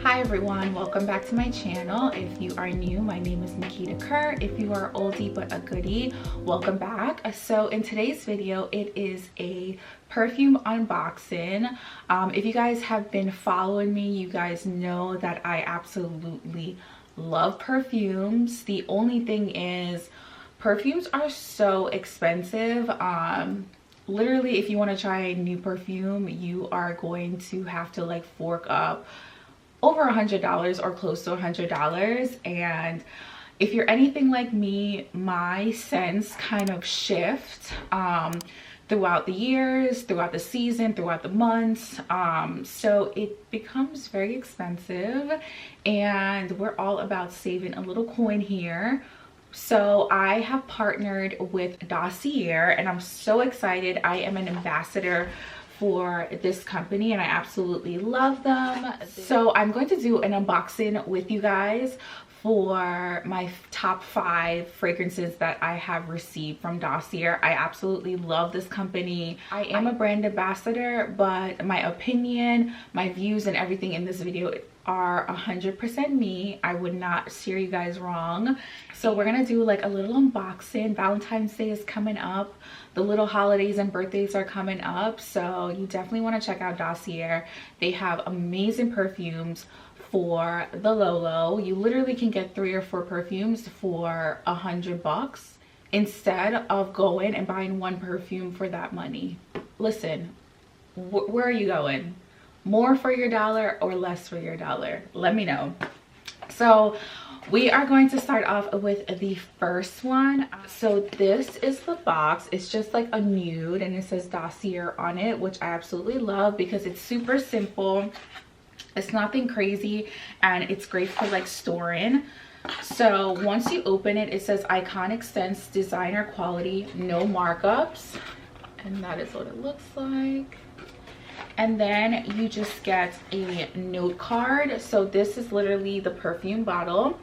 Hi everyone, welcome back to my channel. If you are new, my name is Nikita Kerr. If you are oldie but a goodie, welcome back. So in today's video, it is a perfume unboxing. If you guys have been following me, you guys know that I absolutely love perfumes. The only thing is, perfumes are so expensive. Literally, if you want to try a new perfume, you are going to have to like fork up over $100 or close to $100. And if you're anything like me, my scents kind of shift throughout the years, throughout the season, throughout the months. So it becomes very expensive, and we're all about saving a little coin here. So I have partnered with Dossier, and I'm so excited. I am an ambassador for this company and I absolutely love them. So I'm going to do an unboxing with you guys for my top 5 fragrances that I have received from Dossier. I absolutely love this company. I am a brand ambassador, but my opinion, my views, and everything in this video are 100% me. I would not steer you guys wrong. So we're gonna do like a little unboxing. Valentine's Day is coming up. The little holidays and birthdays are coming up. So you definitely wanna check out Dossier. They have amazing perfumes for the low. You literally can get 3 or 4 perfumes for $100 instead of going and buying 1 perfume for that money. Listen, where are you going? More for your dollar or less for your dollar? Let me know. So we are going to start off with the first one. So this is the box. It's just like a nude and it says Dossier on it, which I absolutely love because it's super simple. It's nothing crazy and it's great for like storing. So once you open it, it says iconic scents, designer quality, no markups. And that is what it looks like. And then you just get a note card. So this is literally the perfume bottle.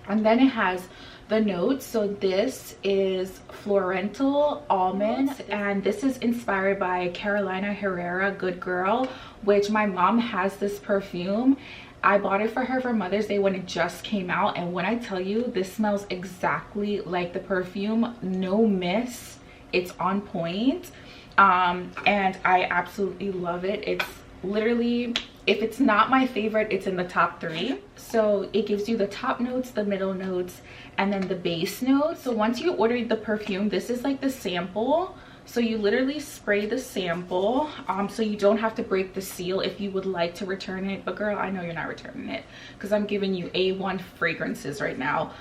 And then it has the notes. So this is Florental Almond. And this is inspired by Carolina Herrera, Good Girl, which my mom has this perfume. I bought it for her for Mother's Day when it just came out. And when I tell you, this smells exactly like the perfume. No miss. It's on point. And I absolutely love it. It's literally, if it's not my favorite, it's in the top 3. So it gives you the top notes, the middle notes, and then the base notes. So once you order the perfume, this is like the sample. So you literally spray the sample, so you don't have to break the seal if you would like to return it. But girl, I know you're not returning it because I'm giving you A1 fragrances right now.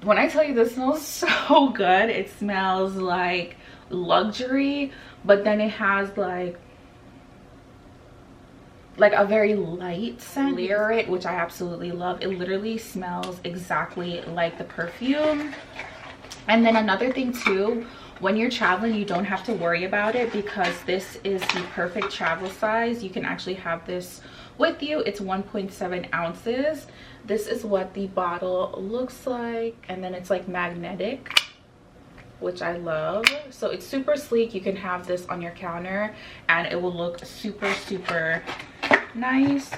When I tell you this smells so good, it smells like luxury, but then it has like a very light scent. Layer it, which I absolutely love. It literally smells exactly like the perfume. And then another thing too, when you're traveling, you don't have to worry about it because this is the perfect travel size. You can actually have this with you. It's 1.7 ounces. This is what the bottle looks like, and then it's like magnetic, which I love. So it's super sleek. You can have this on your counter and it will look super nice.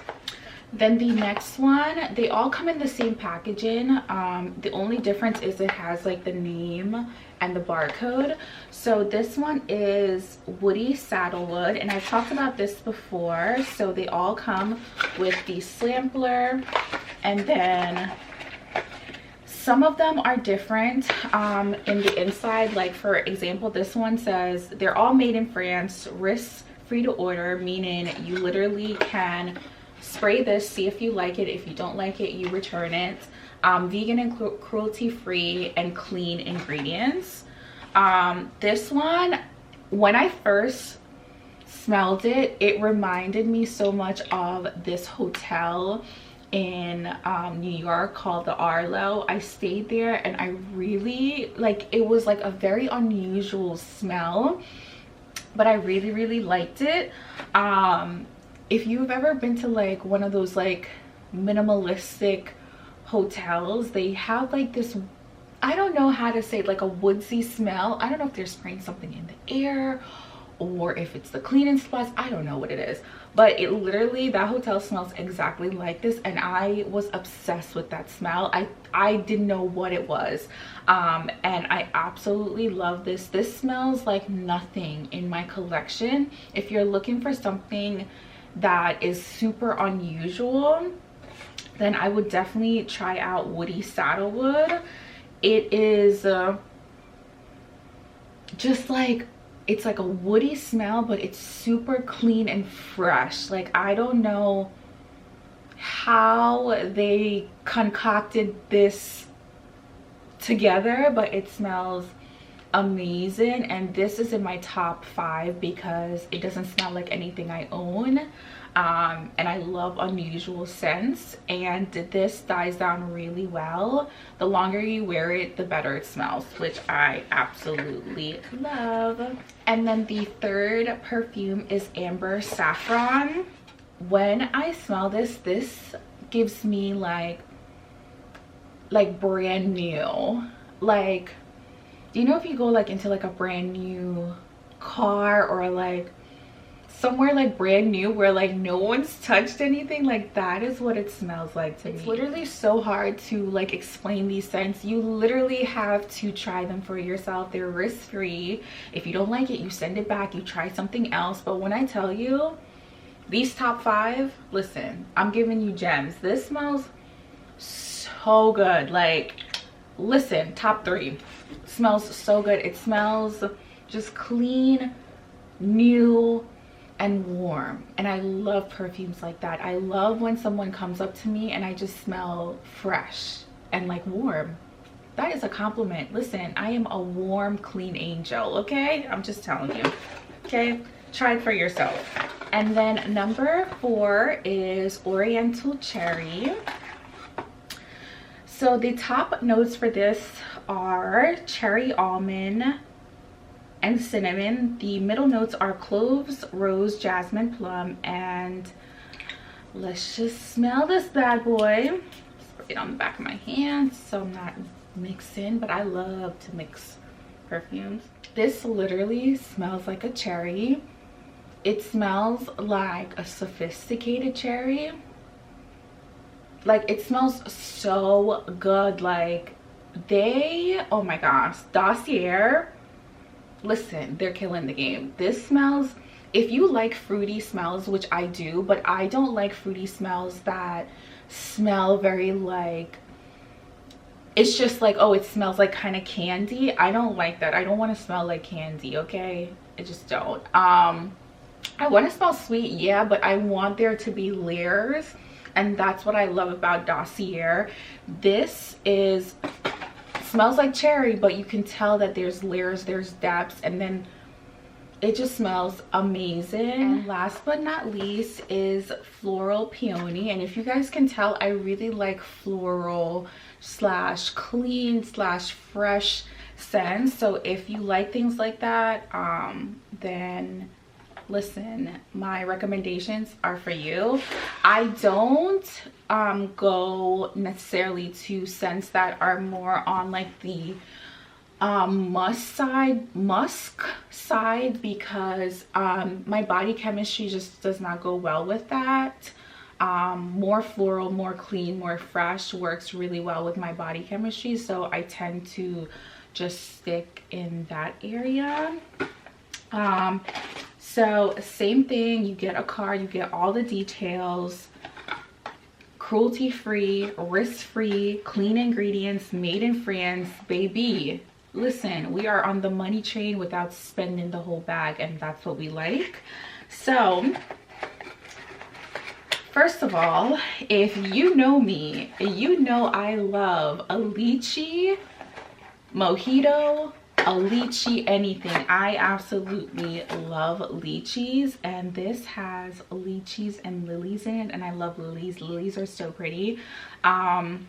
Then the next one, they all come in the same packaging. The only difference is it has like the name and the barcode. So this one is Woody Saddlewood, and I've talked about this before. So they all come with the sampler, and then some of them are different in the inside. Like for example, this one says they're all made in France, risk free to order, meaning you literally can spray this, see if you like it. If you don't like it, you return it. Vegan and cruelty free and clean ingredients. This one, when I first smelled it, it reminded me so much of this hotel in New York called the Arlo. I stayed there and I really like, it was like a very unusual smell, but I really liked it. If you've ever been to like one of those like minimalistic hotels, they have like this, I don't know how to say it, like a woodsy smell. I don't know if they're spraying something in the air or if it's the cleaning supplies. I don't know what it is, but it literally, that hotel smells exactly like this, and I was obsessed with that smell. I didn't know what it was, and I absolutely love this. This smells like nothing in my collection. If you're looking for something that is super unusual, then I would definitely try out Woody Saddlewood. It is just like, it's like a woody smell, but it's super clean and fresh. Like, I don't know how they concocted this together, but it smells amazing. And this is in my top 5 because it doesn't smell like anything I own. And I love unusual scents, and this dies down really well. The longer you wear it, the better it smells, which I absolutely love. And then the third perfume is Amber Saffron. When I smell this, this gives me like brand new. Like, you know, if you go like into like a brand new car, or like somewhere like brand new where like no one's touched anything, like that is what it smells like to me. It's literally so hard to like explain these scents. You literally have to try them for yourself. They're risk-free. If you don't like it, you send it back, you try something else. But when I tell you these top 5, listen, I'm giving you gems. This smells so good. Like, listen, top 3 smells so good. It smells just clean, new, and warm. And I love perfumes like that. I love when someone comes up to me and I just smell fresh and like warm. That is a compliment. Listen, I am a warm, clean angel, okay? I'm just telling you, okay? Try it for yourself. And then number 4 is Oriental Cherry. So the top notes for this are cherry almond and cinnamon. The middle notes are cloves, rose, jasmine, plum, and let's just smell this bad boy. Spray it on the back of my hand so I'm not mixing, but I love to mix perfumes. This literally smells like a cherry. It smells like a sophisticated cherry. Like, it smells so good. Like, oh my gosh, Dossier, listen, they're killing the game. This smells, if you like fruity smells, which I do, but I don't like fruity smells that smell very like, it's just like, oh, it smells like kind of candy. I don't like that. I don't want to smell like candy, okay? I just don't. I want to smell sweet, yeah, but I want there to be layers, and that's what I love about Dossier. This smells like cherry, but you can tell that there's layers, there's depths, and then it just smells amazing. And last but not least is Floral Peony. And if you guys can tell, I really like floral slash clean slash fresh scents. So if you like things like that, then listen, my recommendations are for you. I don't go necessarily to scents that are more on like the musk side because my body chemistry just does not go well with that. More floral, more clean, more fresh works really well with my body chemistry, so I tend to just stick in that area. So same thing, you get a card, you get all the details, cruelty-free, risk-free, clean ingredients, made in France, baby. Listen, we are on the money train without spending the whole bag, and that's what we like. So first of all, if you know me, you know I love a lychee mojito, a lychee anything. I absolutely love lychees, and this has lychees and lilies in it, and I love lilies. Lilies are so pretty. And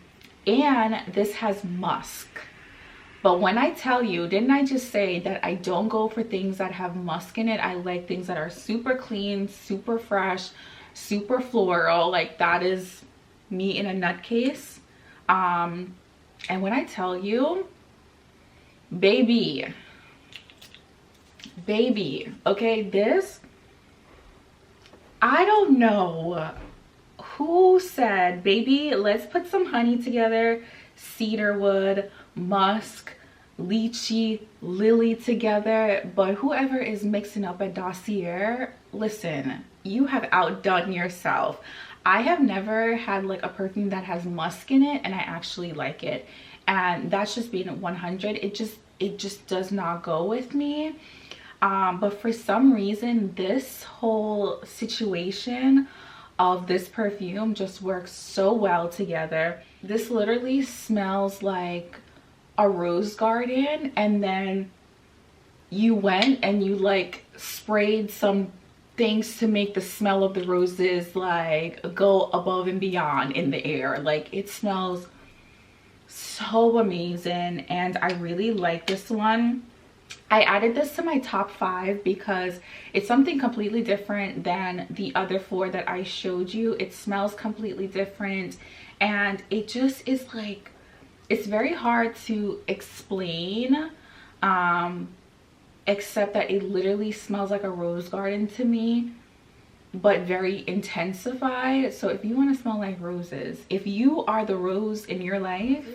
this has musk. But when I tell you, didn't I just say that I don't go for things that have musk in it? I like things that are super clean, super fresh, super floral. Like, that is me in a nutcase. And when I tell you, baby, baby, okay, this, I don't know who said, baby, let's put some honey together, cedarwood, musk, lychee, lily together. But whoever is mixing up at Dossier, listen, you have outdone yourself. I have never had like a perfume that has musk in it and I actually like it, and that's just being 100. It just does not go with me. But for some reason this whole situation of this perfume just works so well together. This literally smells like a rose garden, and then you went and you like sprayed some things to make the smell of the roses like go above and beyond in the air. Like, it smells so amazing and I really like this one. I added this to my top 5 because it's something completely different than the other 4 that I showed you. It smells completely different and it just is like, it's very hard to explain, except that it literally smells like a rose garden to me, but very intensified. So if you want to smell like roses, if you are the rose in your life,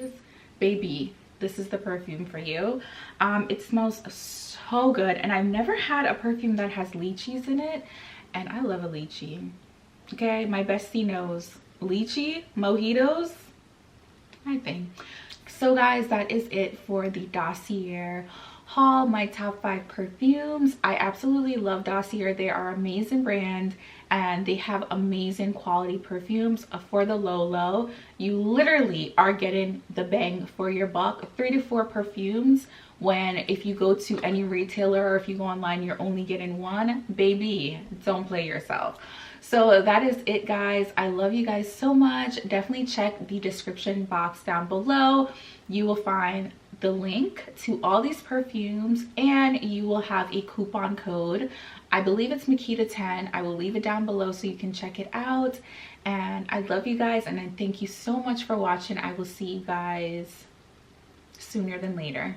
baby, this is the perfume for you. It smells so good, and I've never had a perfume that has lychees in it, and I love a lychee. Okay, my bestie knows lychee mojitos, my thing. So guys, that is it for the Dossier haul, my top 5 perfumes. I absolutely love Dossier. They are an amazing brand and they have amazing quality perfumes for the low. You literally are getting the bang for your buck. 3 to 4 perfumes, when if you go to any retailer or if you go online you're only getting 1. Baby, don't play yourself. So that is it, guys. I love you guys so much. Definitely check the description box down below. You will find the link to all these perfumes and you will have a coupon code. I believe it's Makita10. I will leave it down below so you can check it out. And I love you guys and I thank you so much for watching. I will see you guys sooner than later.